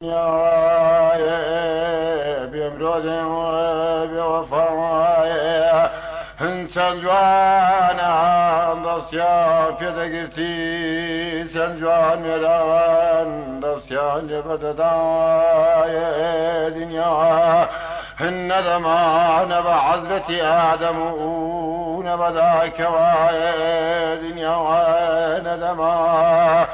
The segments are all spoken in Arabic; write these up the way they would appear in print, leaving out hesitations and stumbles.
يا بيمرود وبوفايا انسان جوانا ضسيان في ذكرتي سنجوان ميران ضسيان لبردايا دنيا الندما نبع حضرتي آدم ونبدا كوايا دنيا ندما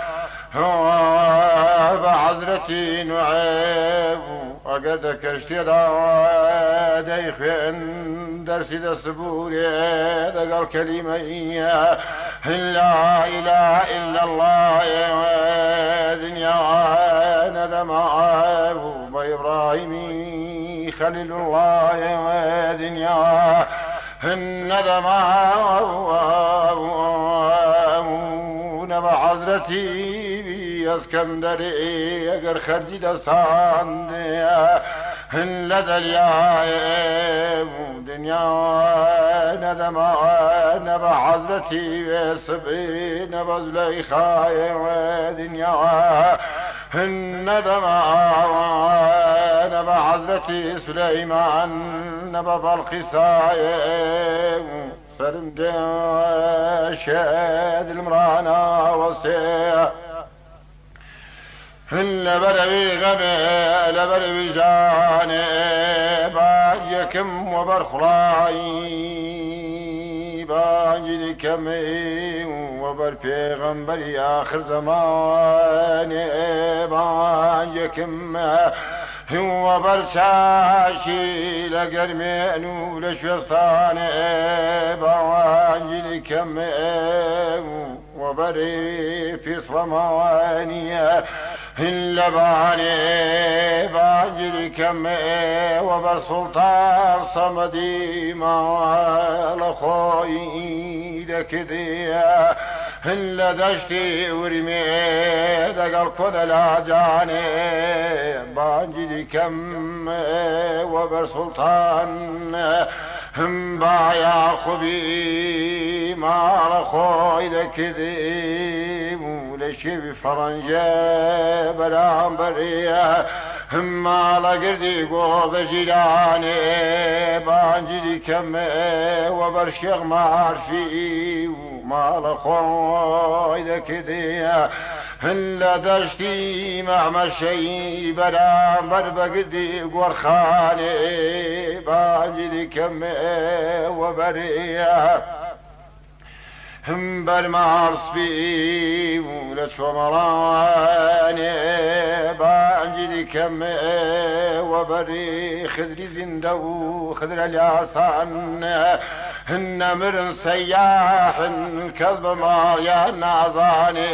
بعذرتي نعيب وقد كشترا ديخين درسي دسبوري دقل كلمة لا إله إلا الله دنيا ندم أبو إبراهيمي خليل الله دنيا الندم نبع حضرتي اسكندري اگر خرجي دسان لدى اليايم دنيا ندم نبع حضرتي سبي نبع زليخاي دنيا الندم نبع حضرتي سليمان نبع بالقصاي سلم شاد المرانا وسيا لبربي غبي لبربي جاني باجيكم وبرخلاي باجي كمي وبر پیغمبري آخر زماني باجيكم وبرشاشي لقرمين ولشوستاني باجي كمي وبري في صمانية اللباني باجري كمي وبسلطان صمدي ما لخوي دكدية إلا دشتي ورمي دقل كذا لا جاني باجري كمي وبسلطان بايا خبي ما لخوي دكدي ولشي بفرنجة بلا برية ما لقردي قوض جيراني بانجدي كمي وبرشيغ ما عرفي وما لخوي دكدي إلا دشتي مع مشي بلا بربقدي قورخاني بانجدي كمي وبرية بالمعصبي ولشو مراني بانجلي كمي وبري خذري زندو خذر الياسان النمر سياح كذب ما يا نازاني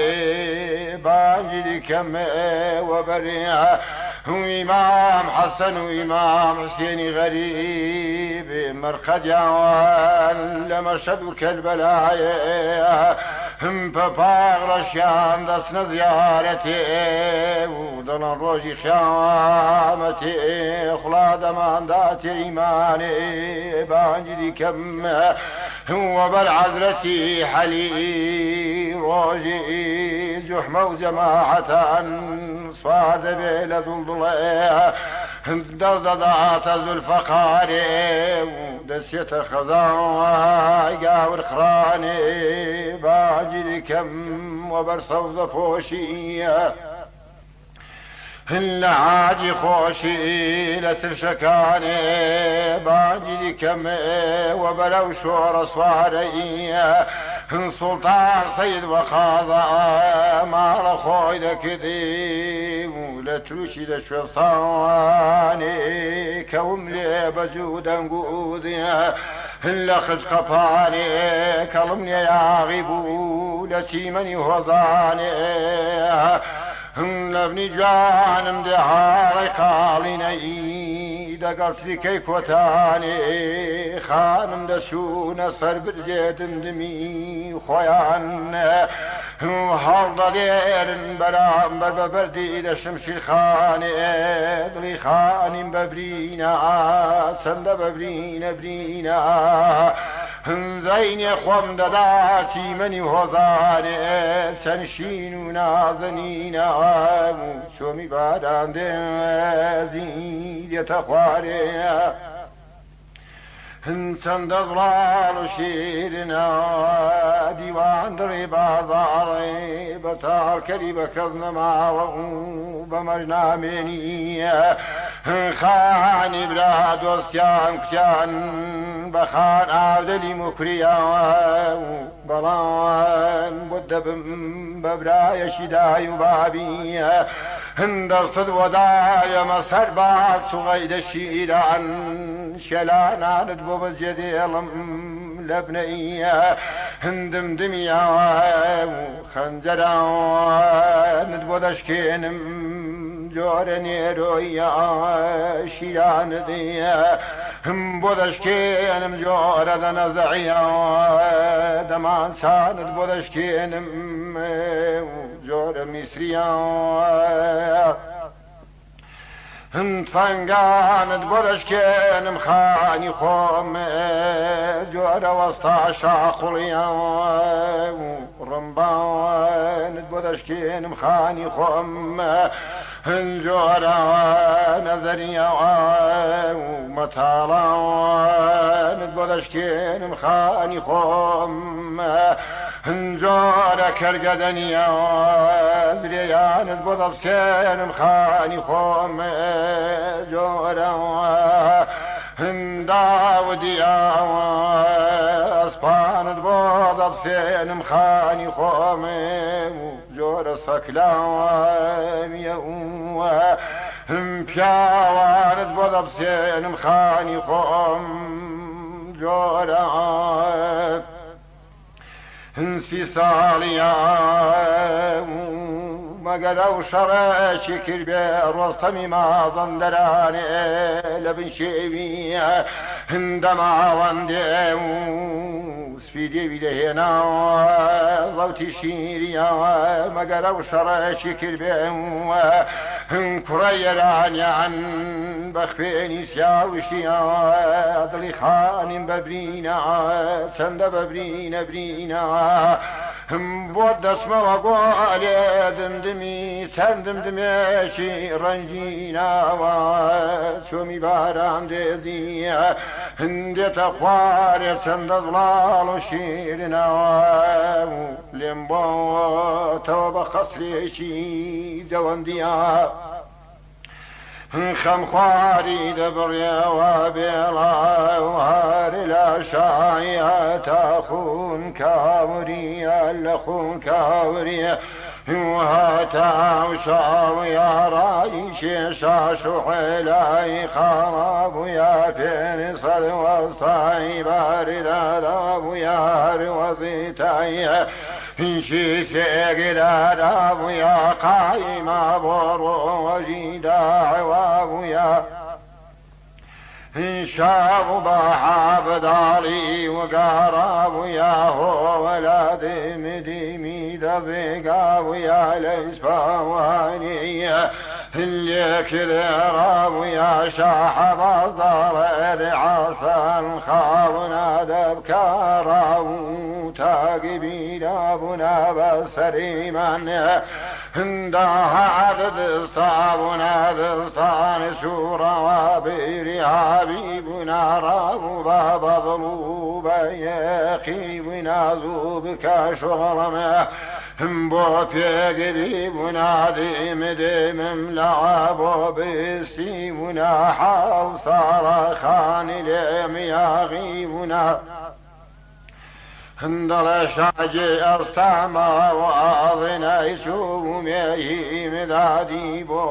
بانجلي كمي وبري وإمام حسن وإمام حسين غريب مرقد يوان لمشهد كالبلايا بباغ رشيان دسنا زيارتي ودنا روجي خيامتي خلاد مانداتي إيماني بانجلي كم وبالعزرتي حلي روجي زحمة وجماعة صفاد بيلا ذلضليها دضضات ذو الفقاري ودسيت خزايا والخراني باجلي كم وبرصوز فوشية إلا عادي خوشي لترشكاني باجلي كم وبلو شور صواري سلطان سيد وخاضع ما لخوي دكدي ولتروشي لشوصاني كوم لي بجودا قودي إلا خز قفاني كلمني يا غيبو لسيمني وزاني لبني جانم دهاري خاليني دقصري كي كوتاني خانم دسونا سر برجيت دمي خويان حال ديرن برام بردي دشمشي الخاني دلي خانم ببرينا سند ببرينا زینی خوام دەداچی منی هۆزانێ سەنشین و نازەنینە چۆمی باران دێزی دێتە خوارێ چەندە زڵال و شیرنە دیوان دڕی بازاڕێ بەتاڵکەری بە کەس نەماوە و بەمەش نامێنیە خانی برا دۆستیان کوتیان بەخان ئاودەلی موکریان بەڵام بۆ دەبم بە برایەشی دای و بابیە دەستت وەدایەمە سەر بات و غەیدە شیران شێلانانت بۆ بەزیە دێڵم لە بنەیە دمدمیاوە و خەنجەرانت بۆ دەشکێنم جۆرە نێرۆیە شیرانەدیە بۆ دەشکێنم جۆرە دەنەزەعیە دەمان سانت بۆ دەشکێنم جۆرە میسریە تفەنگانت بۆ دەشکێنم خانی خۆم جۆرە وەستا شاخوڵیە ڕمبانت بۆ دەشکێنم خانی خۆم جۆرە نەزەریە مەتاڵانت بۆ دەشکێنم خانی خۆم جۆرە کەرگەدەنیە درێیانت بۆ دەبسێنم خانی خۆم جۆرە داودیە ئەسپانت بۆ دەبسێنم خانی خۆم جۆرە سەکلاویە پیاوانت بۆ دەبسێنم خانی خۆم جۆرە سی ساڵیە مەگەر ئەو شەڕێکی کردبێ ڕۆستەمی مازەندەرانێ لە بن شێویە دەماوەندێ سپی دێوی دەهێناوە زەوتی شیریە مەگەر ئەو شەڕێکی کردبێ کوڕە یێرانیان بە خوێنی سیاوشیە دڵی خانیم بەبرینە چەندە بەبرینە برینە بۆ دەسمەوە گۆڵێ دمدمی چەندم دمێکی ڕەنگیناوە چۆمی باران دێزیە دێتە خوارێ چەندە زڵاڵ و شیرنەوە لێم بۆتەوە بە خەسرێکی جەوەندیە خەمخواری دەبڕێەوە بێڵاو هەر لە شایە تا خون کاوریە لە خون کاوریە هەتا شاویە ڕایی کێشاش و حێلای خاڵابوویە پێنی سەد وەسای باریدادا بوویە هەر وەزیتایە هیچی سێگرارا بوویە قایما بۆ ڕۆژی داعوا بوویە شاو بەحا بەداڵی وەگارا بوویە هۆوەلا دمدیمی دەزێگا بوویە لە ئیسپاوانیە لێکرێرا بوویە شاحەباز دەڵێ عاسان خاونا دەبکارا و تاگی بیرا بوونا بە سەریمانە داهات دستابونا دستان شورا بیری عبی بونا رابو بابا ظلوبا یخی بونا زوبکا شغرمه بۆ پێگەری بوونا دێمەدێمم لەعابۆ بستی بوونا حاو ساڵە خانی لێمیاغی بوونا دەڵێ شاجێ ئەستاماوە ئاڵێنای چوومێهی مدادی بۆ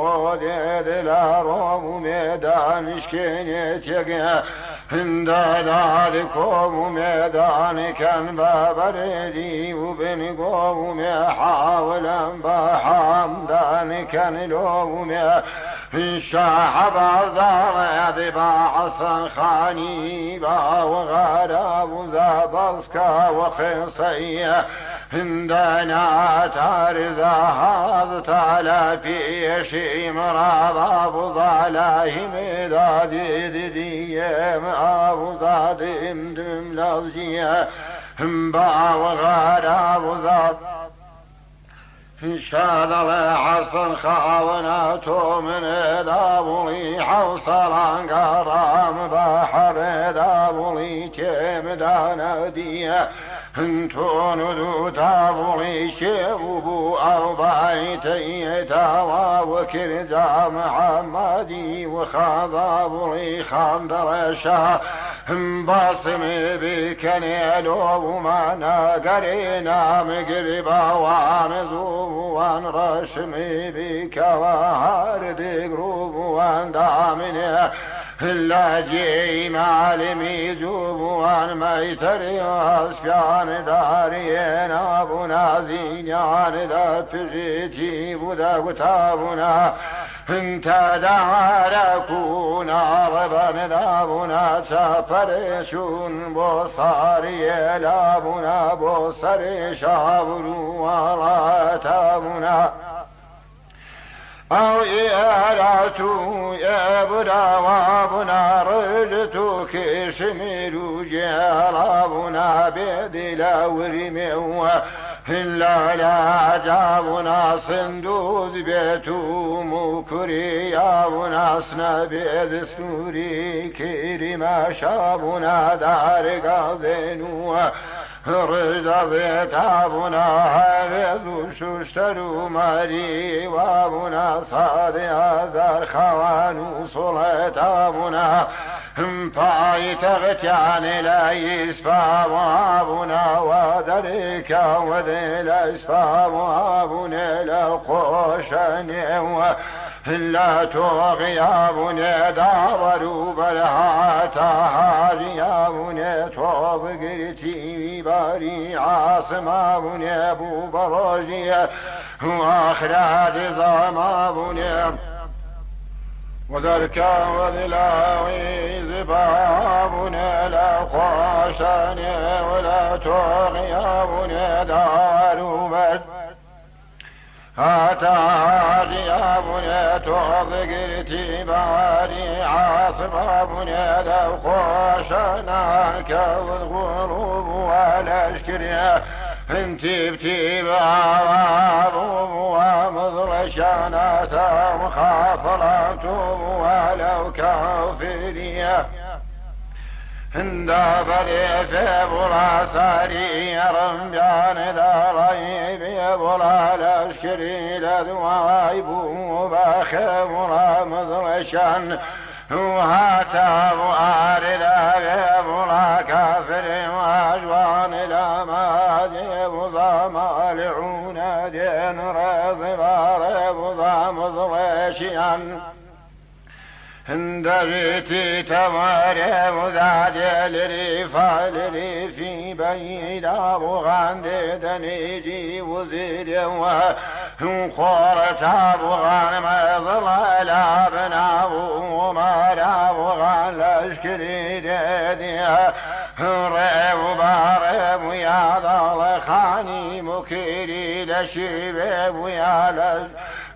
دێدلا ڕۆم و مێدانشکێنێ تێگە هنداداد کۆم و مێدانەکەن بە بەرێدی و بنگۆ و مێ حاولم بە حامدانەکەن لۆ و مێ شاح بازاڵێ با حەسەن خانی باوەغارە بووزە بەسکە وەخێسەیە هندنا تارزها تعالى في شي مرابا بضاله مدادي ديم أبو زادم دم لازيه با وغارا بزاد شاد الحسن خاوناتو من دابولي حوصلان قرام بحر دابولي كمدانا ديه انتون دو دابولي شبوبو او بايتي تاوا وكرزا محمدي وخاضابولي خاندر شاه باصم بكنيلو ومانا قرينا مقربا وانزوب وان رشمي بكوار دقروب وان دامنه لا جي معلمي جوب وان ميتري واسفيان داريين ابو نازينيان دا بجيتي بودا قتابنا انت دعاركونا ربان دابنا سفرشون بصاري لابنا بصري شابرو ولا تابنا أو ياراتو يا بنا وابنا رجتو كشميرو جالابنا بيدلا ورميو إلا لا جابنا صندوز بيتو مكري يابنا سنبيذ سنوري كيري ما شابنا دار قاذنو رجا بيتابنا حافظ ششترو ماري وابنا صادي هزار خوانو صلتابنا فايتغتيان لا يسفى وابنا ودريك وذي لا يسفى وابنا لا خوشني لا تغيابني دابرو بلهاتا غيابني توبقرتي باري عاصمابني ابو براجي واخراد ظمابني وذلك وذلاوي زبابني لا خوشني ولا تغيابني دارو بس هاتا غيابني توضقرتي باري عاصبابني لو خوشناك والغروب والاشكريا انتي بتي بابو ومضرشانات وخافرات ولو كافريا هندا بدي في بولا ساري رمجان داري بي بولا لاشكري لدواي بو باخبولا مضرشان وهاتا وارد بولا كافر واجوان لما بوضا مالعون دين رضبار بوضا مضرشان هندغيتي تماري مزاجل ريفي بيدا وغاندي دنيجي وزيد وخورة وغان مظلل ابنا ومارا وغان لشكري ديديا ريب بارب ويا ضل خاني مكيري لشيب ويا لش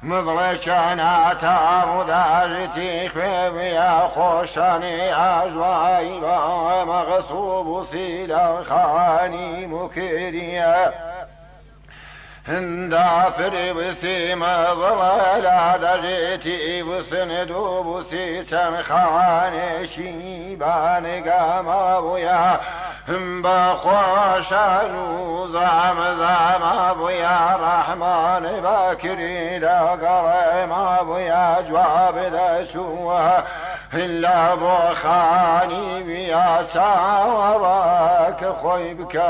مضرشانا تابو داجتي خبيب يا خوشاني عجواي مغصوب سيلا خاني مكيريا هندا فري بسي مظلل داجتي بسندو بسي سمخاني شيبان قاما بويا بخوشانو زام ابويا رحمن باكري لا قريم ابويا جواب دسوه إلا بخاني بيا ساواك خويبك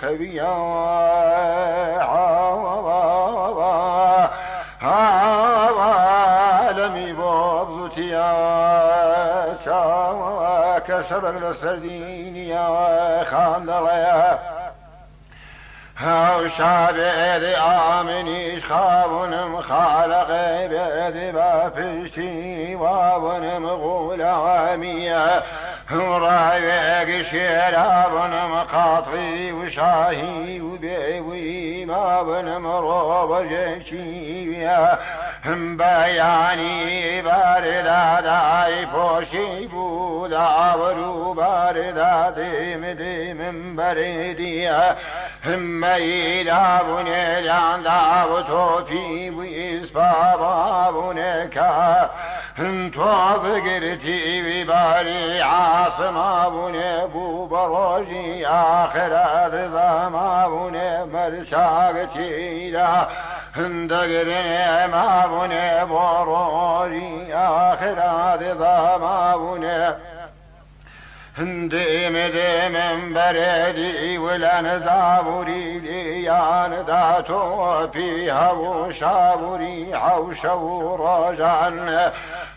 خبيا عالمي بوضتيا ساواك شبك للسردين يا خاندليا هاو شابيد آمنيش خابنم خالق بيد بافشتي وابنم غلامية رايق شراب مقاطعي وشاهي وبيوي ما بنمرو بجيشيا بياني باردا داي بوشي بودا ورو باردا ديم ديم بريديا ميدا بني لاندا وتوفي ويسبابا بنكا توض قرتي بباري عاصم ابوني بو بروجي آخرات ضم ابوني مرشاقتي لا دقرني ما ابوني بروجي آخرات ضم ابوني ديم ديم بردي ولا نزابوري ليان داتو فيها وشابوري عوشو رجعن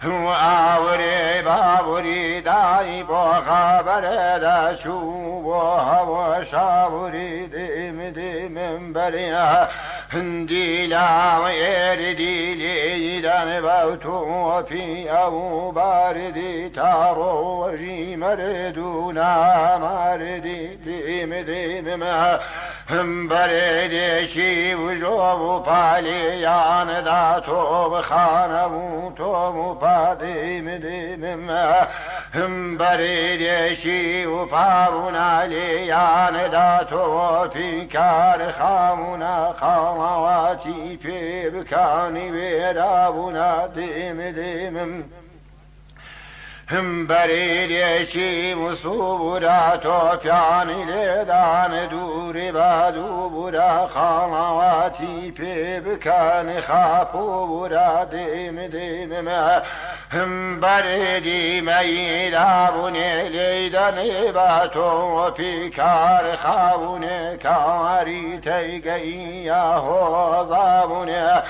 وآوري بابوري داي بخبر دا شوبوها وشابوري ديم ديم بريها ديلا ويردي ليدان بوتو في أو باردي تارو وجي مردونا مردي ديم ديم ما بردي شي وجوب باليان داتو بخانمو تو ديم ديم ما بردي شي وفارونا ليان داتو في كار خامونا خامواتي في بكاني بيرابونا ديم ديم بريد شي مصوبرا توفياني لدان دوري بادو برا خامواتي في بكاني خافو برا ديم ديم ما بريدي ميدابوني ليدان باتو في كار خاوني كاري تيقي ياهو ضابوني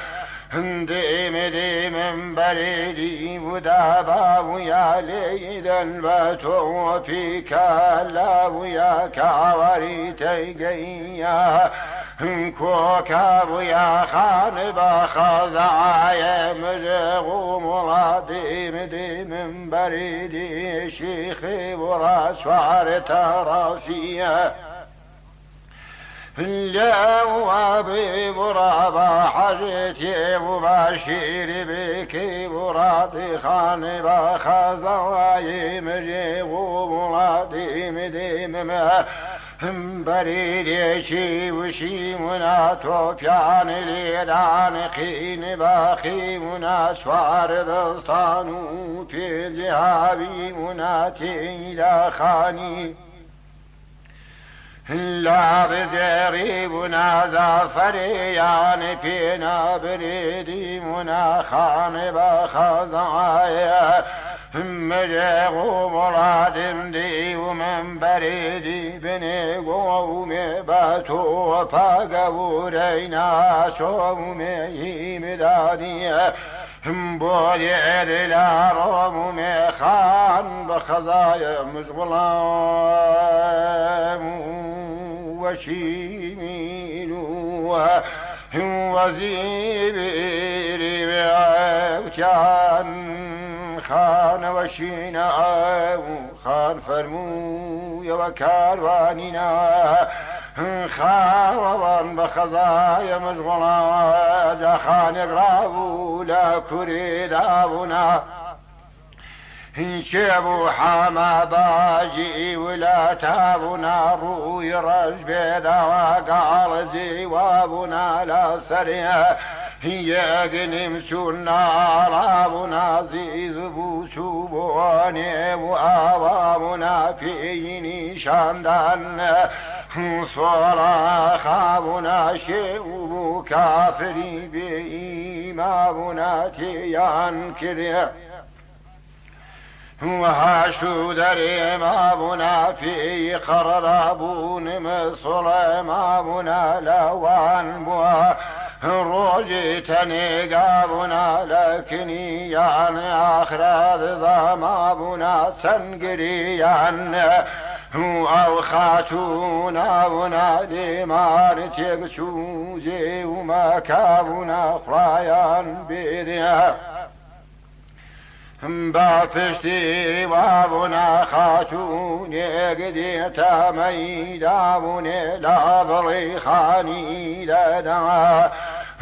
ديم ديم بريدي ودابا ويا ليدن باتو في كالا ويا كاوري تيقيا كوكا ويا خان بخزايا مجغو مراديم ديم بريدي شيخي ورا شعر تراشيا لا وابي برابا حاجتي وبشير بكي برادي خان بخزواي مجيب مرادي مديم ما بريد شي وشي منا توفيان ليدان خين باخي منا شوار دستانو في ذهابي منا تيلا خاني لا بزيري بنا زفريان فينا بريدي منا خان بخزايا مجيغو مرادم دي ومن بريدي بني قومي باتو فاقبورينا شومي مدادي بولي دلارو مخان بخزايا مزغلام وشيمينو وزيبيري بعوتان خان وشينا خان فرمو وكاروانينا خاوان بخزايا مشغولا جا خان يقرابو لا كريد ابونا شبو حما باجي ولا تابونا روي رجبيدا وقال زي وابونا لا سريا هي قنم سنا رابنا زيز بوسو بواني وآوامنا فيني شاندان صلاة خابنا شيء كافري بإيمابنا تيان كريا وهاشو دري مابنا في خرضابون مصر مابنا لوان بوا روجتني قابنا لكني يعني أخراد ضمابنا سنقريان أو خاتونا ونادي مارتك سوزي وما كابنا خرايان بيديا بافشتي وابنا خاتوني قديتا ميدابوني لا ظلي خاني لدى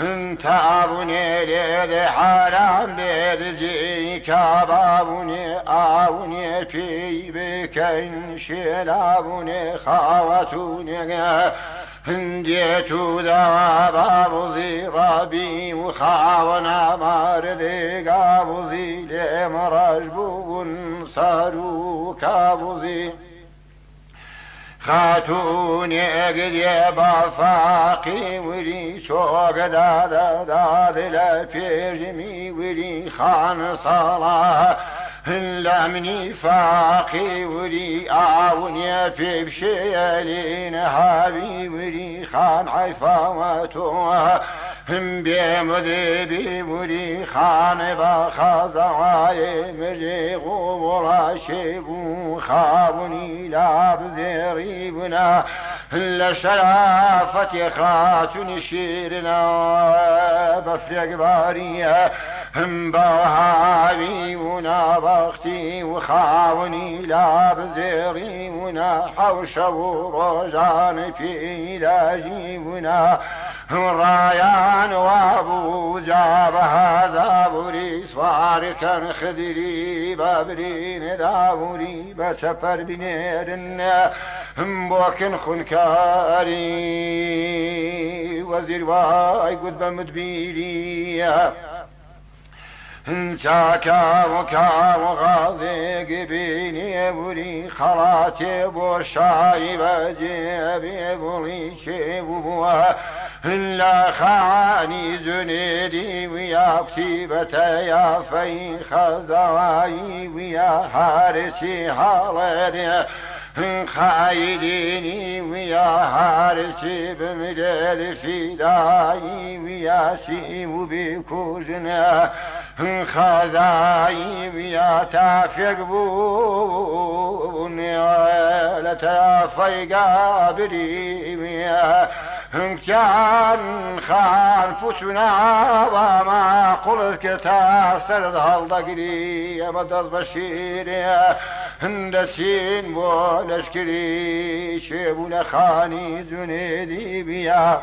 انتابوني لذي حرام بيرجي كابابوني آوني في بكين شلابوني خاوتوني هنديتو ذا بوزي ربي وخاونا ماردي قابوزي لمرجبون صاروا كابوزي خاتوني قد بفاقي ولي شوق داد لفيرجمي ولي خان صلاة لمني فاقي ولي آوني في بشيلين هابي ولي خان عفاوته بمذيبي ولي خان بخزعاي مجيغ وراشب خابني لا بزيريبنا لشرافة خاتون شيرنا بفرق بارية بوهابي ونا بختي وخاوني لا بزيريبنا حوشب رجان في لاجيبنا الرايان وابو جابها زابوري سوار كان خدري بابرين داوري بسفر بنيرن بوكن خنكاري وزير واي قد بمدبيري انساكا وكا وغازي قبيني بولي خلاتي بوشاي بجيبي بولي شيبوها إلا خاني زنيدي ويا كتيبتي يا في خزاي ويا حارسي حالدي خايديني ويا حارسي بمدل فداي ويا سيم بكوجنا خزاي ويا تافق بوني لتافي قابلي ويا كان خان فوتنا وما قلت كتاسر هالدقري يا مدز بشيري هندسين بولشكري شيبون خاني زنيدي بيا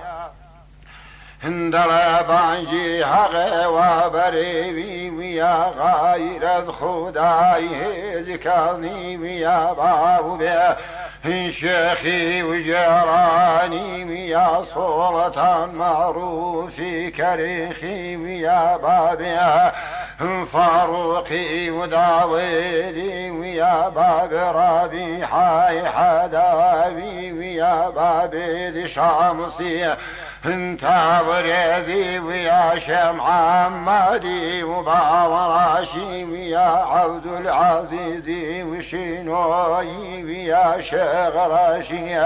هندلا بانجي حقي وبريبي ويا غير خداي ذكرني ويا بابو بيه شيخي وجيراني ويا صورة معروفي كريخي ويا بابي فاروقي وداودي ويا باب ربيحاي حدابي ويا بابي ذي شامسي انت وريذي ويا شمع محمدي وباوراشي ويا عبد العزيز وشينوي ويا شغراشي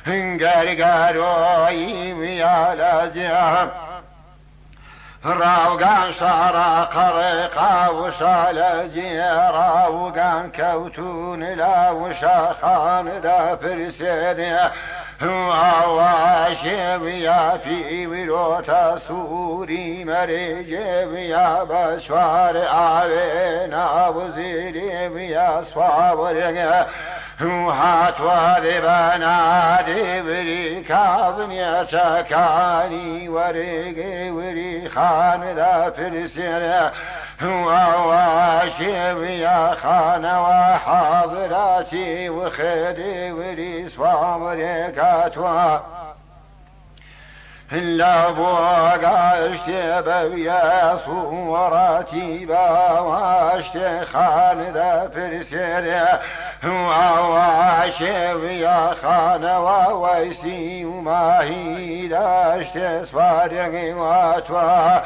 انقرقروي ويا لازم راوغان شارع قريقا وشال جيرا وغان كوتون لا وشاخان دا فرسيني وعواشي ويا في ويروتا سوري مريجي ويا بشوار آوينا وزيري ويا صوابري وحات وذي بنادي بري كاظن يا سكاني وريقي وري خان ذا فرسيني وواشي ويا خان وحاضراتي وخدي وري صوامري كاتوا إلا بوغا اشتبا ويا صوراتي باواشتي خان ذا فرسيني وواشي ويا خان وويسي وماهي داشتي صفارقي واتوا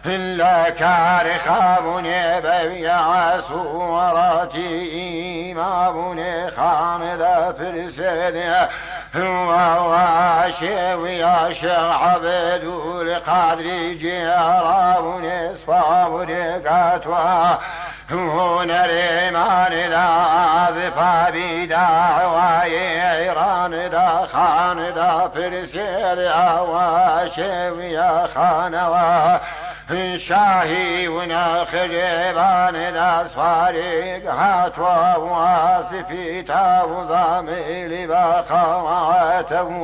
إلا كارخابني بويا صوراتي إمامني خان ذا فرسيني وواشي ويا شيخ عبد القادر جيراني صفابني كاتوا هنا ريمان دا ذفا بيدا ويران دا خان دا فرسيل واشي ويا خان شاهي ونخجبان داس فارق هاتوا واسفي تابو زاميلي بخواتم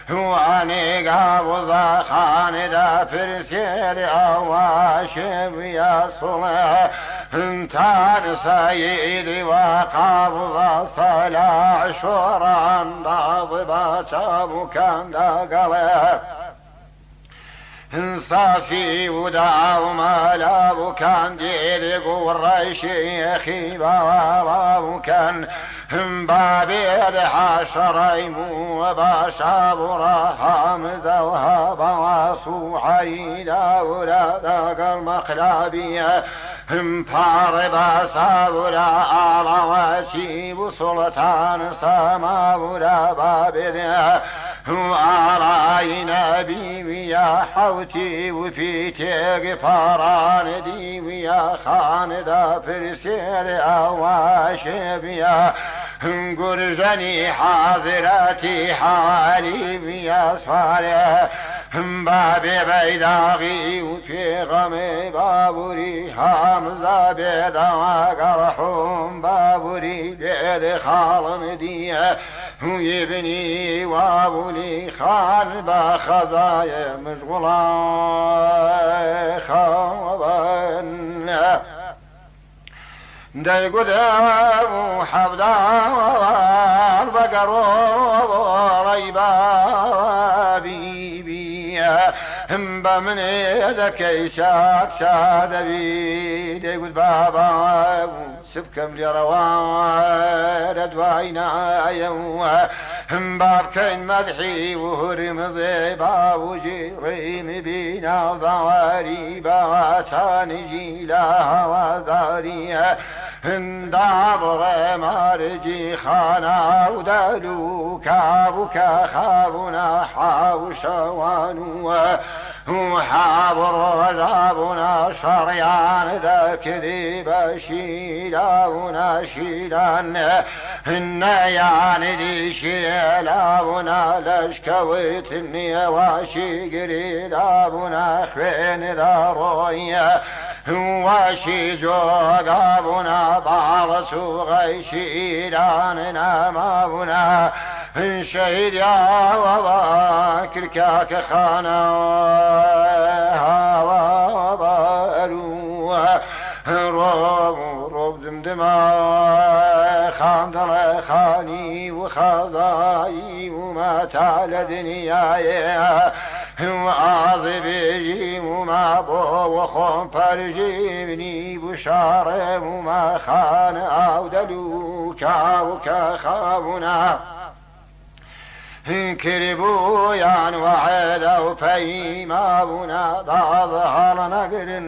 واني قابو زخان دا فرسيل اواشم يا صلح انتان سيدي وقابو صلاح شوران دا ضبا شابو كان دا قلب صافي وداو مالابو كان ديرق والرشيخي بابو كان بابي حشريم وباشاب رحام زوهاب وصوحيدا ولادك المخلابية باربا سابولا على وسيب سلطان سما بولا بابنا وعلى نبي ويا حوتي وفيتي فاران دي ويا خان دا فرسيل اواشبيا قرجني حاضراتي حالي ويا صالح بابي بيداغي وفي غمي بابوري حمزة بيدا قرحوم بابوري بيد خالن دي ويبني وابولي خان بخزايا مشغولا خوابا داي قدام حبدا البقر وريبا بيبي بمن يدك يشاك شاد بي داي قد بابا سبكم لروان ادوينا يوم باب كين مدحي وهرم زيبا وجيريم بينا ظواري بواسان جيلا وزاري انداب غمارجي خانا ودالو كابوكا خابنا حاوشوانو وحابر رجابنا شريان ذا كذيب شيلاونا شيلان النيان دي شيلاونا لشكويتني واشي قريلابنا خفين ذا روية واشي جوغابنا بارسو غيشيلان مابنا شهيد يا وابا كركاك خانا وابالو روب دمدما خاندر خاني وخضاي وما تعالى دنياي وعاظب جي وما بو وخون فرجيبني بشار وما خان أودلو كاوكا خابنا كربو يان وعيدو فيما بنا ظهر نقر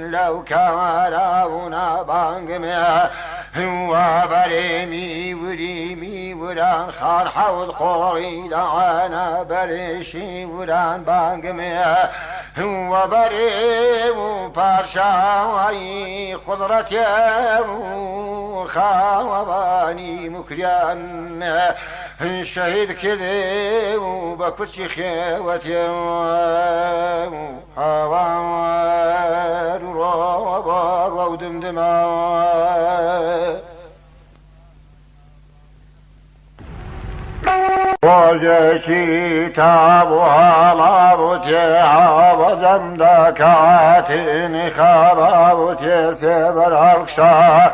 لو كمالابنا بانقمي وبريمي وريمي وران خان حوض قوري دعانا بريشي وران بانقمي وبريم بارشاوي خضرتي خاوباني مكريان شهيد كذي وبكتشي خيوتي هوار وروبار ودمدما وجشي تابوها لابوتي عوضم دكاتين خابوتي سبر الخشا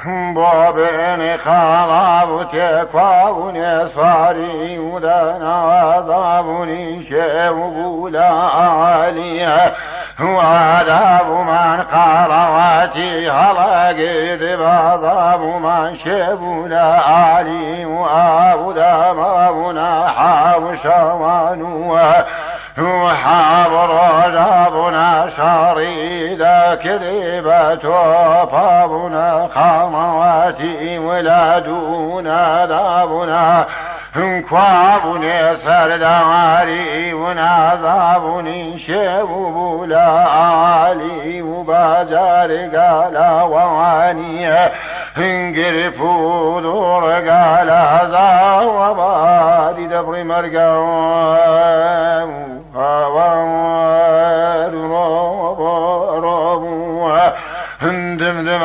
بابين خالابوتي كواوني صاري ودنا ضابوني شوبولا عليا وعذاب من قالواتي هلاقي بضاب من شبولا علي وابودا مابونا حاوشوانو وحابر رجابنا شريدا كذبة وفابنا خامواتي ولادونا دابنا كوابني سرداري ونعذابني شبوبولا علي وبازار قالا وعاني انقرفوا دور قالا هذا وبادي دبر مرقام هوا دمدم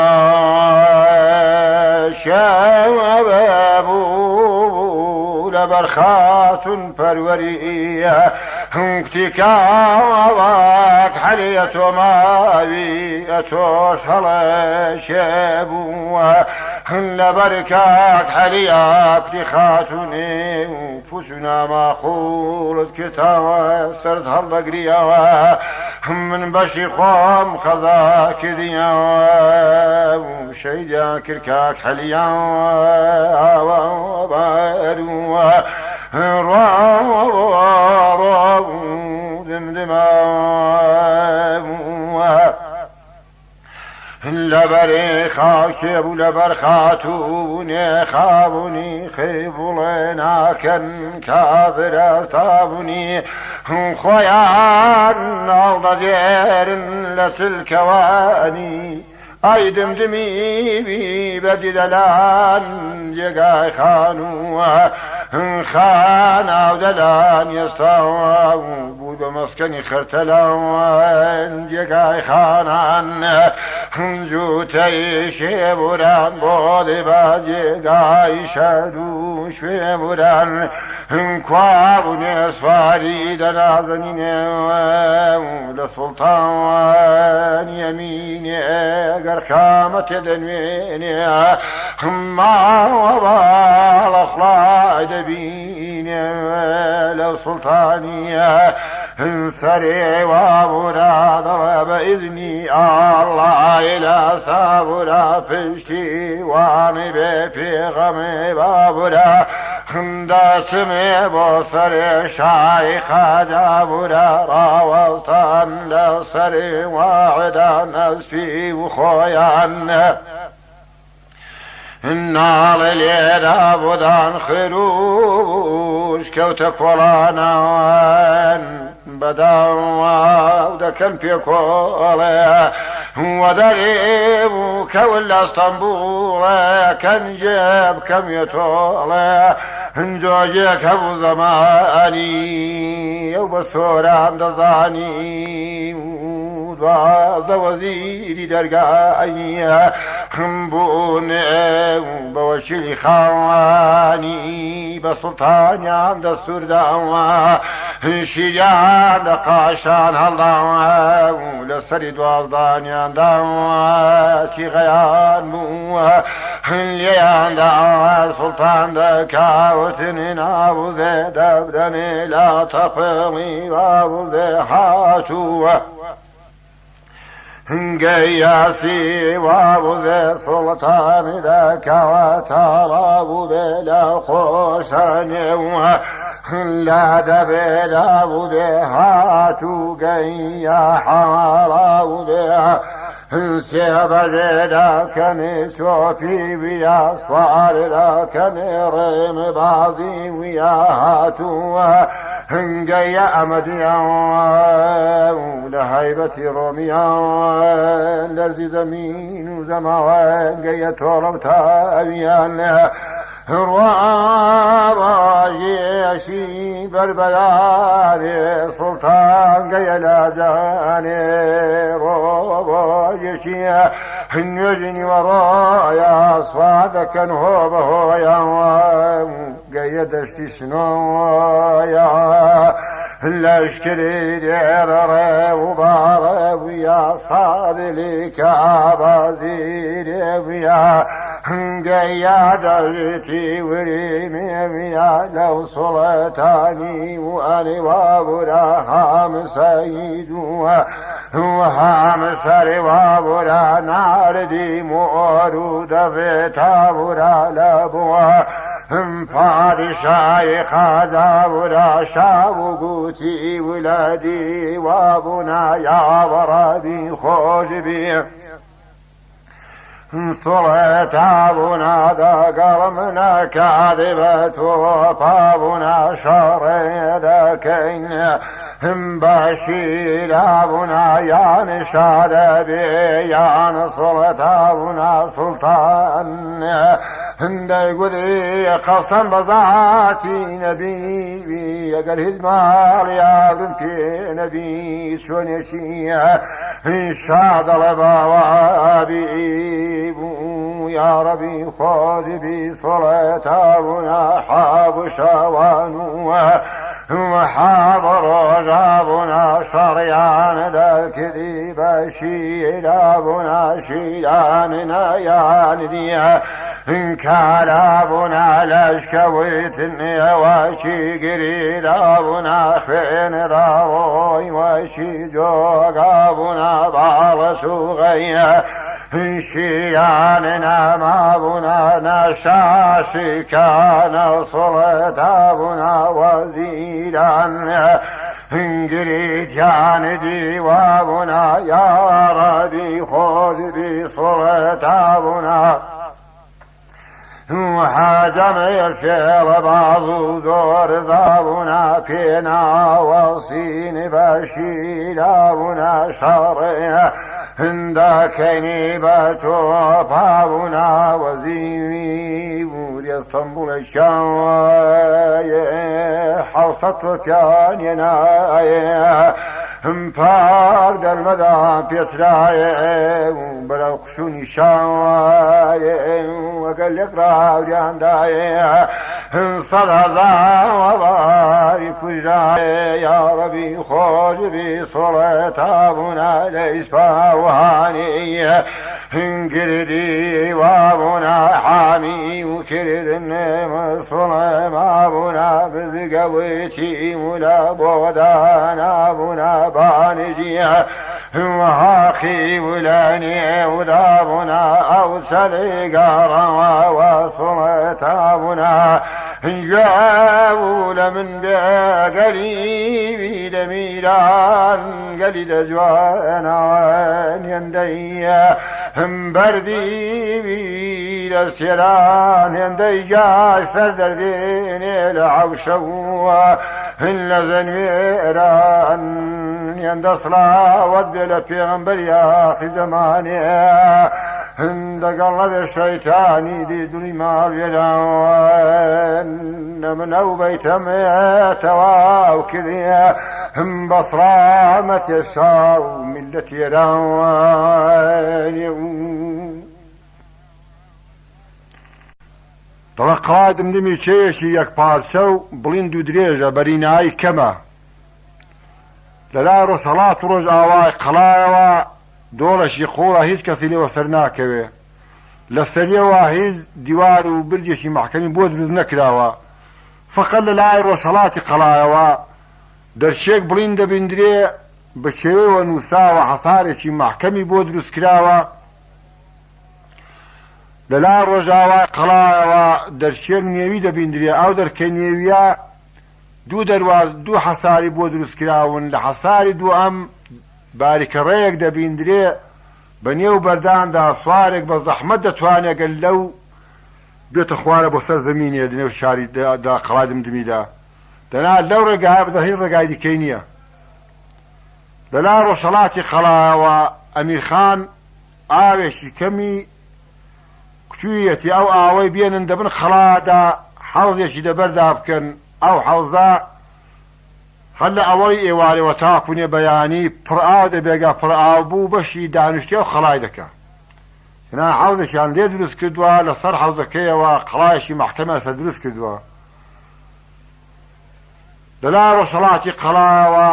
شابابو لبرخات پرورية اكتكاوك حلية ماوية صلى شابو لبركات حلية اكتخاتني فسنا ما خولت كتاوة سردها البقرية من بشي خوم خذاك ديا وشيدا كركاك حليا وبارو دمدما لبري خاشب لبر خاتوني خابوني خيبولنا كن كافر استابوني خويان alda derin لسلكواني اي دمدمي بي بدلان جاي خانو خان ودلان يستوى بود مسكني خرتلان جاي خانان جوتي شبوران بودي باجي جاي شدوش في بوران كوابوني اسفاري دنازنين لسلطان يميني قرخامة دنويني ما وبال اخلاي دبيني لو سلطاني سري وابورا بإذني الله إلى سابورا فشتي واني بفي غمي بابورا داسمي بصري شايخ جابورا راوستان لسري واعدا نسفي وخويان النار اليدا بدان خروش كوتك ولانا بداوا ودكن في كولا ودريب كولا اسطنبول كان جاب كم يطول انجوجك ابو زماني وبصور عند ظاني وضاز وزيري درقاي خنبوني بوشي خواني بسلطاني عند السردان شجاع نقاشان الله لسري دوازداني عند شي غيان مو اللي عند سلطان دكاوتني نابو ذي دبدني لا تقمي بابو ذي حاتو قياسي وابو ذي سلطان دكاوتا بابو بلا خوشاني لا دبلا بهاتو قيا حالا بها سيب زيدا كني شوفي ويا صار كني ريم بازي ويا هاتو قيا أمديا لهيبتي روميا لرزي زمين وزمان قيا طولب تابيا رواجيشي بربلاني سلطان قيلا جاني رواجيشي النجني ورايا صادك هو بهويا قيدشتي شنويا الاشكري دير وباري ويا صادلي كابازيري ويا قيادتي وريمي ويا لو صلتاني واني وابراهام سيد وهام سري وابرا ناردي مورود في تابورا لبوا پادشاهی خزا ورا شاو گوتی ولادی وابنا یا ورابی خوش بی صلت ابونا دا قلمنا كاذبت وفابنا شرد كين بشير ابونا يا نشاد بي يا نصرت ابونا سلطان هندي قدي قصا بزاتي نبي اقل هزمال يا بنتي نبي شونيشية إن شاد البوابي يا ربي خذ بصلاتنا حاب شوانو وحاب رجابنا شريان ذاك ذي بشيرابنا شيراننا يا نديا إن كالابنا لشكويتني وشي قريرابنا خين راوي وشي جوقابنا بالسوغيا شيراننا مابنا نشاسي كان صلتابنا وزيران انقريد يان ديوابنا يا ربي خذ بصلتابنا وحاجم الفيل بعض زور ذابنا فينا وصين بشيرابنا شريا عندك نيبة بابنا وزيني بوري اسطنبول الشاي حوصة ثانينا مفاق المدى في اسراي بلا خشوني شاي وقال لك راوي عنداي صدى ذا وبارك وجراي يا ربي خذ بصلاة ابونا ليس فاوهاني انقردي وابونا حامي وكرد النيم صليم ابونا بذقويتي ولا بودان ابونا بانجي وهاخي ولاني ودابنا اوسلي قارا وصلت ابونا جاول من بقريب دميران قليل جوانا يندي بردي بيد سيران يندي جاي سرد الدين العوشوا اللذن ميران يند صلاة بلا پیغمبر يا في زماني عند قلب الشيطان دي دني ما بيدان من او بيت ميتوا وكذي بصرامة يسار وملة يران طلقات دمدمی چێشی یەک پارچە و بڵیند و درێژە بەرینایی کەمە لەلای ڕۆژهەڵات و ڕۆژ ئاوای قەڵایەوە دۆڵەشی قوڵە هیچ کەسی لێوە سەر ناکەوێ لە سەریەوە هیچ دیوار و برجێکی مەحکەمی بۆ دروست نەکراوە فقط لەلای ڕۆژهەڵاتی قەڵایەوە دەرچێک بڵین دەبیندرێ بە شێوەیەوە نووساوە حەسارێکی مەحکەمی بۆ دروست کراوە لەلای ڕۆژاوای قەڵایەوە دەرچێک نێوی دەبیندرێ ئەو دەرکە نێویە دوو دەرواز دوو حەساری بۆ دروست کراون لە حەساری دووەم باریکە ڕێیەک دەبیندرێ بە نێو بەرداندا سوارێک بە زەحمەت دەتوانێت گەل لەو بێتە خوارە بۆ سەر زەمینێ دنێو شاریدا قەڵای دمدمیدا دەنا لەو ڕێگایە بدە هیچ ڕێگای دیکەی نییە لەلای ڕۆژهەڵاتی قەڵایەوە ئەمیرخان ئاوێکی کەمی کوێیەتی ئەو ئاوەی بێنن دەبن خەڵادا حەوزێکی دەبەردا بکەن ئەو حەوزە هەر لە ئەوەی ئێوارەوە تاکوونێ بەیانی پڕئاو دەبێگە پڕئاو بوو بەشی دانیشتێ و خەڵای دەکە هێنا حەوزێکیان لێ دروست کردووە لەسەر حەوزەکەیەوە قەڵایەکی مەحکەمە سەر دروست کردووە لەلای ڕۆژهەڵاتی قەڵایەوە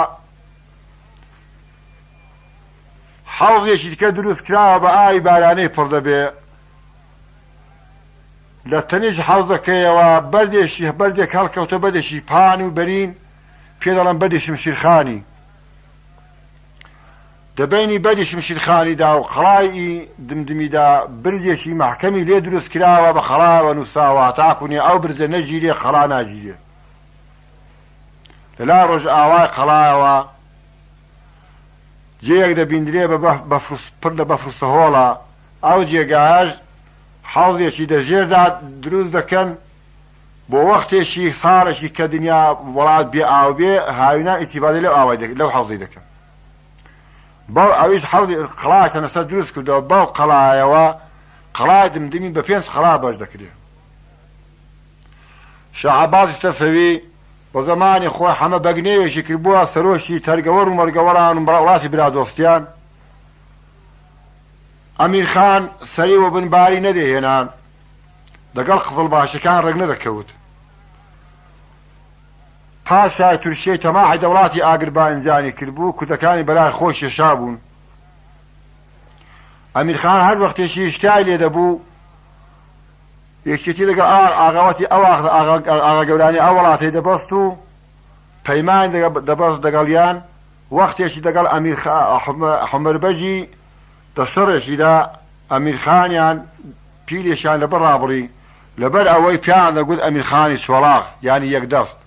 حەوزێکی دیکە دروست کراوە بە ئاوی بارانەی پڕ دەبێ لە تەنیش حەوزەکەیەوە بەردێک هەڵکەوتە بەدێکی پان و بەرین پێ دەڵێن بەدی شمشیرخانی دەبینی بەدی شمشیرخانیدا و قەڵای دمدمیدا برجێکی مەحکەمی لێ دروست کراوە بە خەڵایەوە نووساوە تاکوونێ ئەو برجە نەگیرێ خەڵا ناگیرێ لەلای ڕۆژ ئاوای قەڵایەوە جێیەک دەبیندرێ پڕ لە بەفر و سەهۆڵە ئەو جێگایەش حەوزێکی دەژێردا دروست دەکەن بۆ وەختێکی ساڵێکی کە دنیا وڵات بێ ئاو بێ هاوینا ئیستیفادە لەو حەوزەی دەکەن بەو ئەویش حەوزی قەڵای تەنەسەر دروست کردەوە بەو قەڵایەوە قەڵای دمدمی بە 5 قەڵا بەش دەکرێت شاه عەباسی سەفەوی بە زەمانی خۆی هەمە بەگنێوێکی کردبووە سەرۆشی تەرگەوەر و مەرگەوەران و وڵاتی برادۆستیان. ئەمیر خان سەری و بنباری نەدەهێنان، لەگەڵ قزڵ باشەکان ڕێک نەدەکەوت. پاشای تورکیای تەماحی دەوڵاتی ئاگرباینجانی کردبوو، کوردەکانی بەلای خۆی کێشا بوون. ئەمیر خان هەر وەختێکی شتای لێ دەبوو یەکێتی لەگەڵ ئاغاوەتی ئاغا گەورانی ئەو وڵاتی دەبەست و پەیمان دەبەست دەگەڵیان. وەختێکی دەگەڵ حومەربەجی دەسەڕێکیدا ئەمیر خانیان پیرێکیان لەبەر ڕابڕی، لەبەر ئەوەی پیان دەگوت ئەمیر خانی چۆڵاغ یعنی یەکدەست.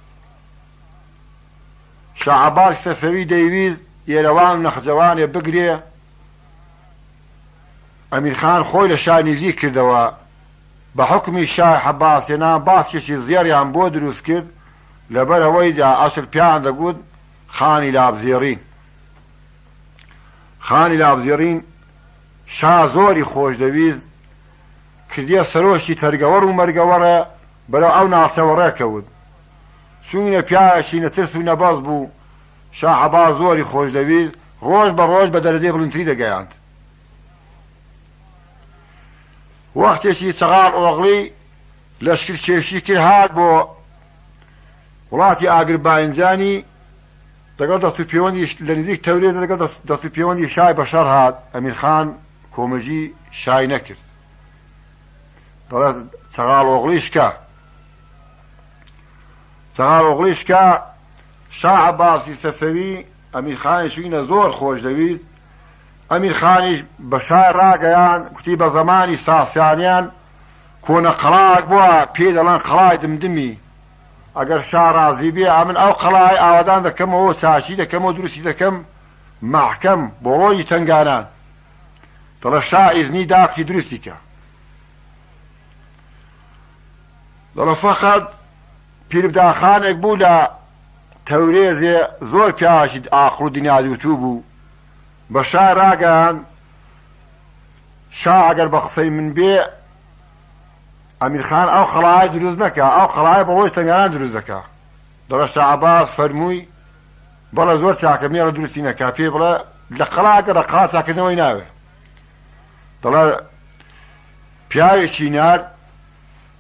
شاه عەباسی سەفەوی دەیویست ئێرەوان و نەخجەوانێ بگرێ. ئەمیر خان خۆی لە شای نزیک کردەوە، بە حکمی شای عەباسێنان باسکێکی زێڕیان بۆ دروست کرد، لەبەر ئەوەی ئەسڵ پیان دەگوت خانی لابزێڕین. خانی لابزێڕین شا زۆری خۆش دەویست، کردیە سەرۆشی تەرگەوەر و مەرگەوەرە بەرەو ئەو ناوچەوە ڕێکەوت. چونە پیاوێکی نەترس و نەبەز بوو، شاه عەباس زۆری خۆش دەویست، ڕۆژ بە ڕۆژ بە دەرەجەی بڵندتری دەگەیاند. وەختێکی چەغاڵ ئۆغڵی لەشکر کێشی کرد هات بۆ وڵاتی ئاگرباینجانی، لەگەڵ دەست و پەیوەندی لە نزیک تەورێ لەگەڵ دەست و پەیوەندی شای بەشەر هات. ئەمیر خان کۆمەژی شای نەکرد، دەڵێت چەغاڵ ئۆغڵی شکا. چەغاڵ ئۆغڵی شکا. شاه عەباسی سەفەوی ئەمیر خانیشینە زۆر خۆش دەویست. ئەمیر خانیش بە شای ڕاگەیان، کوتی بە زەمانی ساسیانیان کۆنە قەڵاک بووە، پێ دەڵێن قەڵای دمدمی. ئەگەر شا ڕازی بێ من ئەو قەڵای ئاوادان دەکەمەوە، چاچی دەکەمەوە، دروستی دەکەم مەحکەم بۆ ڕۆی تەنگانان. دەڵێ شا ئیزنی داکی دروستی کە. دەڵێ فەقەت پیربداخانێک بوو لە تەورێزێ، زۆر پیاوێکی ئاخر و دنیا دووتوو بوو. بە شا ڕاگەیان شا ئەگەر بە قسەی من بێ ئەمیر خان ئەو خەڵای دروست نەکە، ئەو خەڵای بە ڕۆی تەنگانان دروست دەکا. دەڵێ شاه عەباس فەرمووی بەڵێ زۆر چاکە مێڕە دروستی نەکا، پێ بڵێ لە قەڵاکە لە قەڵا چاکردنەوەی ناوێ. دەڵێ پیاوێکی نار،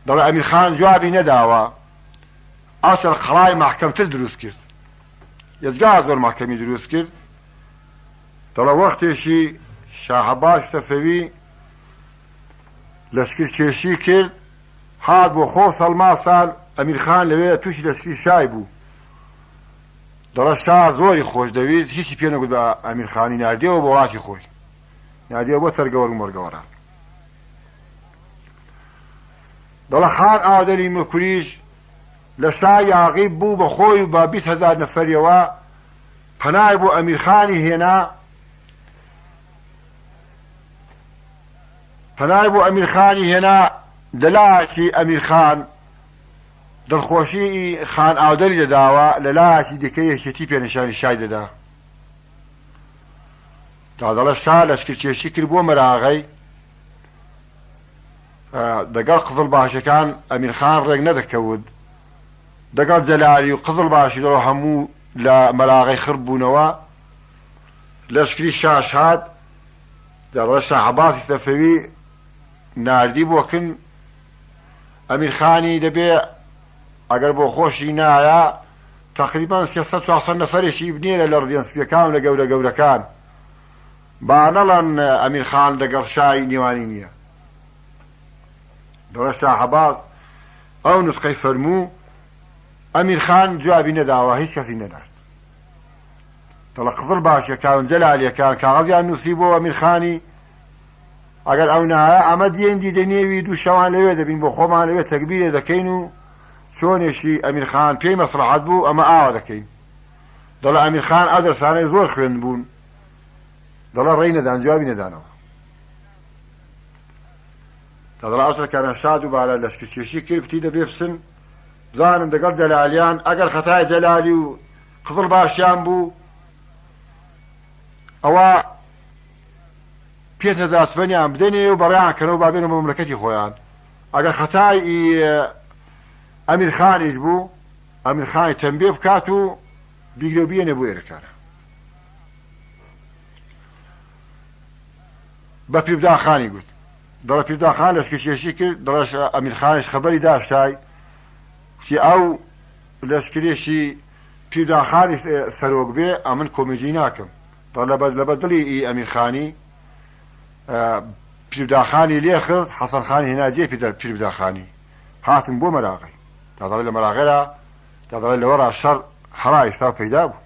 دەڵێ ئەمیر خان جوابی نەداوە، ئەوسەر قەڵای مەحکەمتر دروست کرد، یەجگا زۆر مەحکەمی دروست کرد. دەڵێ وەختێکی شاه عەباسی سەفەوی لەشکر کێشی کرد، هات بۆ خۆ سەڵما ساڵ. ئەمیر خان لەوێ تووشی لەشکری شای بوو. دەڵێ شا زۆری خۆش دەویست، هیچی پێ نەگوت بە ئەمیر خانی، ناردیەوە بۆ وڵاتی خۆی، ناردیەوە بۆ تەرگەوەر و مەرگەوەران. دەڵێ خان ئاودەری مکوریش لە شای یاغیب بوو بە خۆی و بە 20,000 نەفەریەوە پەنای بۆ ئەمیر خانی هێنا. پەنای بۆ ئەمیر خانی هێنا، لەلایەکی ئەمیر خان دڵخۆشی خان ئاودەری دەداوە، لەلایەکی دیکە یەکێتی پێنیشانی شای دەدا. تا دەڵێ شا لەشکرکێشی کرد بۆ مەراغەی، دەگەڵ قزڵ باشەکان ئەمیر خان ڕێک نەدەکەوت، دەگەڵ جەلالی و قزڵ باشی دەوە هەموو لە مەراغەی خرب بوونەوە. لەشکری شاش هات، دەڵێ شاه عەباسی سەفەوی ناردی بۆکن ئەمیر خانی دەبێ ئەگەر بۆ خۆشی نایە تقریبان 300-400 نەفەرێکی بنێرە لە ڕدێنسپیەکان و لە گەورە گەورەکان، با نەڵەن ئەمیر خان لەگەڵ شای نێوانی نییە. دەڵێ شاه عەباس ئەو نوسخەی فەرموو، ئەمیر خان جوابی نەداوە، هیچ کەسی نەدارد. دەڵێ قزڵ باشیەکان جەلالیەکان کاغەزیان نووسی بۆ ئەمیر خانی، ئەگەر ئەو نایە ئەمە دیێندی دەنێوی دوو شەوان لەوێ دەبین، بۆ خۆمان لەوێ تەکبیرێ دەکەین و چۆنێشی ئەمیر خان پێی مەسلحەت بوو ئەمە ئاوا دەکەین. دەڵێ ئەمیر خان ئەو دەرسانەی زۆر خوێند بوون، دەڵێ ڕێی نەدان، جوابی نەدانەوە. دەڵێ ئەوسەرکاران شاد و بالا لەشکرکێشی کرد، کوتی دەبێ بچن بزانن دەگەڵ جەلالیان ئەگەر خەتای جەلالی و قزڵ باشیان بوو ئەوە پێتە داسبەنیان بدەنێ و بەڕیان کەرەوە بابێنەوە مەملەکەتی خۆیان. ئەگەر خەتای ئەمیر خانیش بوو ئەمیر خانی تەنبێ بکات و بیگرە بێنە بۆ ئێرەکانە بە پیرداخانی گوت دەڵە پیرداخان لەشکێشی کرد دەڵێش ئەمیر خانیش خەبەری داشتای کی ئەو لەشکرێکی پیرداخانی سەرۆک بێ ئەمن کۆمێدی ناکەم لە بەدڵی ئەمیر خانی پیرداخانی لێ خست حەسەن خانی هێنا جێ پیرداخانی هاتن بۆ مەراغی دەڵێ لە مەراغێرا دەڵێ لەوەڕا شەڕ هەڵا ئێستا پەیدا بوو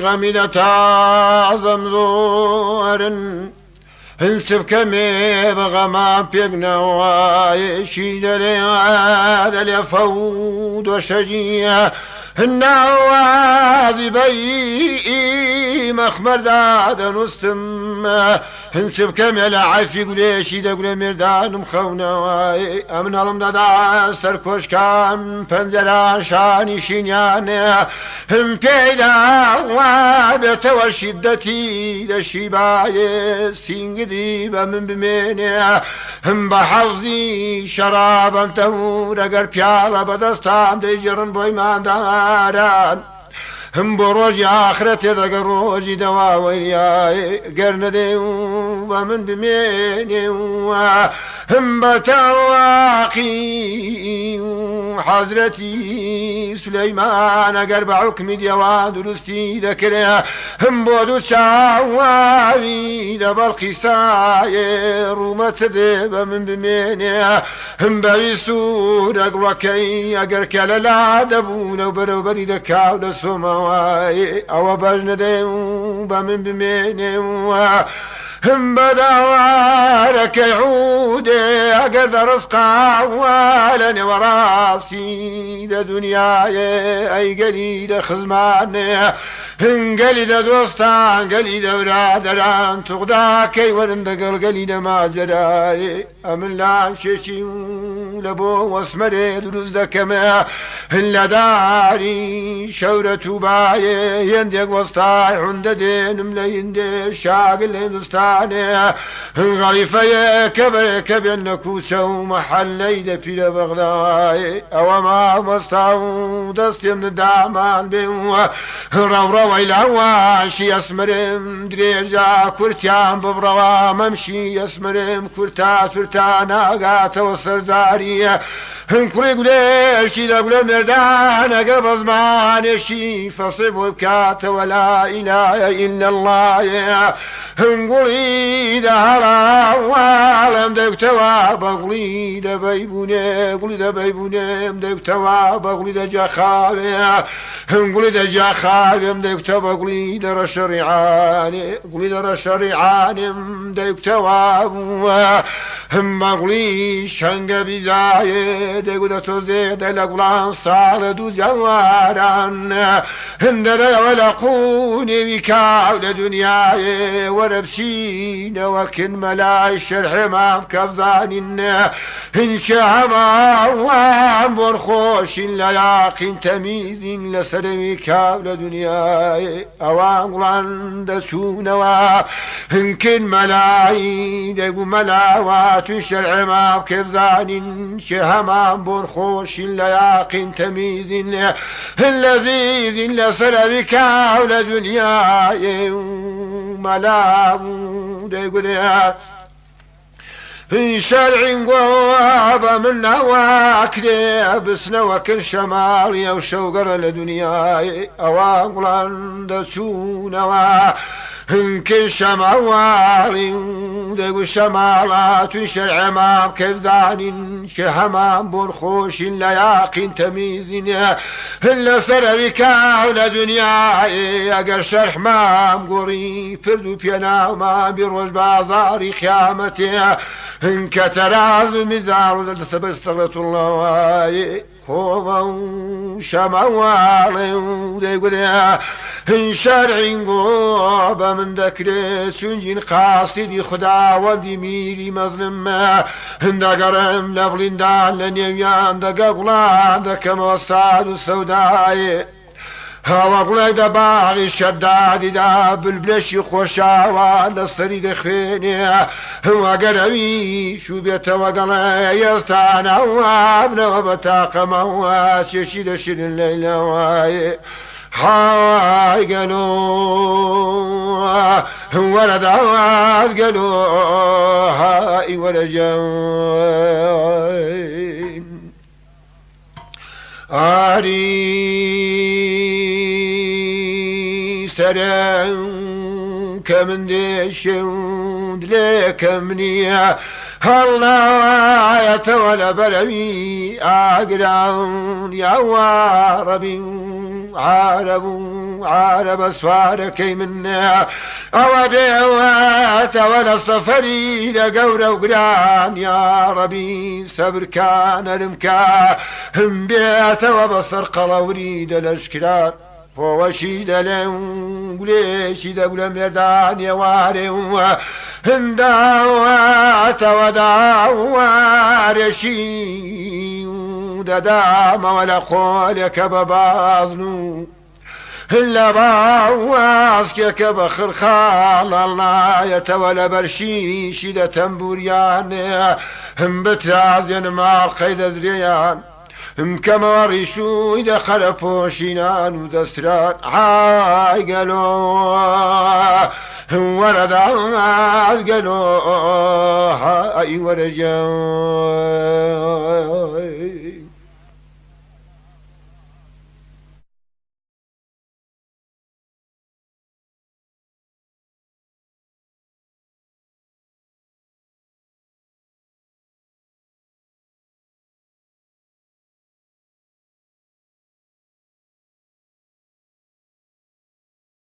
غەمی لە تازەم زۆرن هنسب كمي بغمان بيقنا يشيد لي فود وشجية النوازي بي مخمر داد نستم هنسب كمي لعافي قولي شيد قولي مردان مخونا امن علم دادا سركوش كام پنزران شاني شينياني هم بيدا وابتوى شدتي لشيباي سينقدي بمن بميني هم بحظي شرابا تهور اگر بيالا بدستان دي جرن بويمان داران هم بروج آخرتي دقر روجي دواوي قرن دي ومن بميني هم بتواقي حضرتي سليمان قرب حكم ديوان درستي ذكرها هم بودو شاوي دبالقي ساير ومتدب من بميني هم بيسور اقركي اقر كلا دبون وبرو بريد كاو دسوماي او بجن ديو بمن بميني هم بدوارك يعود أقد رزقا ولن وراسي دنياي أي قليل خزماني هن قليل دوستان قليل برادران تغداكي ورندقل قليل ما زراي أمن لان شيشي لبو واسمري دروز دكما هن لداري شورة باي يندق وسطاي عند دين ملين دي شاقل هندستان غريفة كبر كبر كوسة ومحلي دفيل بغداي أو ما مستعو دستي من الدعمان بيو رو إلهواشي أسمرم دريجا كرتيان ببروا ممشي أسمرم كرتا سلطانا قات وسرزاري هنكري قليشي دقل مردان قبض مانشي فصب وبكات ولا إله إلا الله هنقولي دهلا وعلم دكتوا بقولي دبيبوني قولي دبيبوني دكتوا بقولي دجاخابي هنقولي دجاخابي دكتوا بقولي در شريعاني قولي در شريعاني دكتوا هم بقولي شنق بزاي دقودة توزيد لقلان صار دو جواران هندلا ولقوني بكاو لدنياي وربسين وكن ملاي الشرح ما كفزان إن شهما وام برخوش لياقين تميز لسرمي كابل دنياي أوان قلان دسونوا إن كن ملاي دقو ملاوات الشرح ما كفزان شهما برخوش لياقين تميز اللذيذ لسرمي كابل دنياي ملاو ديقولي شرع قوابا من نواكلي بسنا وكل شمالي او شوقر لدنياي اواقلان دسونوا كل شمالي دقو شمالات شرع ما كيف ذان شهمان برخوش لياقين تميزين إلا سربك على دنياي أقر شرح ما مقري فردو بينا ما بروج بازاري خيامتي إن كتراز مزار ذل سبب استغلت الله خوضا شموالي وديقولي إن شرع قوب من ذكر سنجين قاصدي خدا ودي ميري مظلم هند قرم لبلين دان لنيويان دقا قلان دكا موصاد السوداء هەوەگوڵێ دە باغی شەدادیدا بلبلێشی خۆشاوە لەسەری دەخوێنێ وەگەرەوی شو بێتەوە گەڵێ ئێستانەوە بنەوە بە تاقەمەوە چێشی دەشرن لەیلەوەیە هاي قالوا ولا دعوات قالوا هاي ولا جاين عري سران كمن دشود لك منيا الله يتولى برمي أقران يا واربي عرب سوارك منا أو بيوات ولا الصفري لقورة وقران يا ربي صبر كان المكا هم بيت وبصر قلوريد الأشكران فوشيد لهم قليشيد قل مردان يواري هنداوات وداوارشي دام ولا قولك ببازنو إلا باواسكك بخر خال الله يتولى برشيش إذا تنبوريان هم بتعزين مع القيد زريان هم كما ريشو إذا خلفوا شينان ودسران عاي قالوا ورد عاد قالوا هاي ورجاي